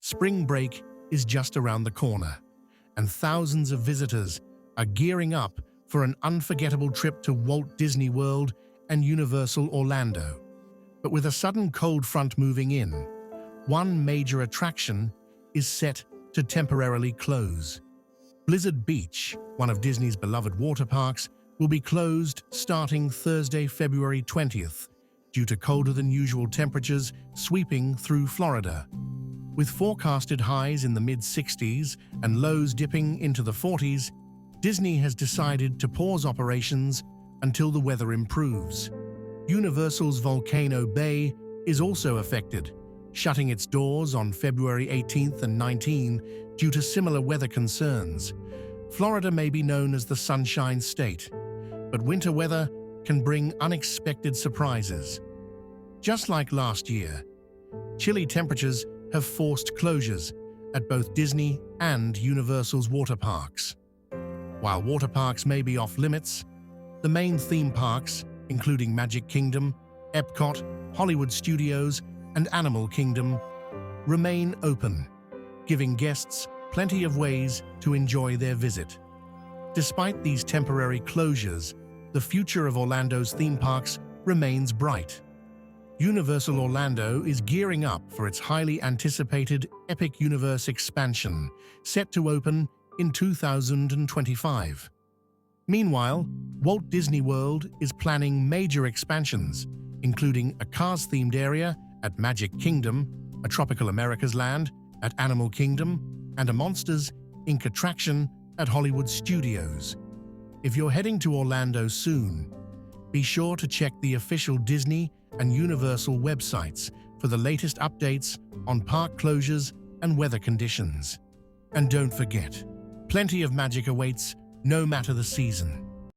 Spring break is just around the corner, and thousands of visitors are gearing up for an unforgettable trip to Walt Disney World and Universal Orlando. But with a sudden cold front moving in, one major attraction is set to temporarily close. Blizzard Beach, one of Disney's beloved water parks, will be closed starting Thursday, February 20th, due to colder than usual temperatures sweeping through Florida. With forecasted highs in the mid-60s and lows dipping into the 40s, Disney has decided to pause operations until the weather improves. Universal's Volcano Bay is also affected, shutting its doors on February 18th and 19th due to similar weather concerns. Florida may be known as the Sunshine State, but winter weather can bring unexpected surprises. Just like last year, chilly temperatures have forced closures at both Disney and Universal's water parks. While water parks may be off limits, the main theme parks, including Magic Kingdom, Epcot, Hollywood Studios, and Animal Kingdom, remain open, giving guests plenty of ways to enjoy their visit. Despite these temporary closures, the future of Orlando's theme parks remains bright. Universal Orlando is gearing up for its highly anticipated Epic Universe expansion, set to open in 2025. Meanwhile, Walt Disney World is planning major expansions, including a Cars-themed area at Magic Kingdom, a Tropical America's Land at Animal Kingdom, and a Monsters, Inc. attraction at Hollywood Studios. If you're heading to Orlando soon, be sure to check the official Disney and Universal websites for the latest updates on park closures and weather conditions. And don't forget, plenty of magic awaits no matter the season.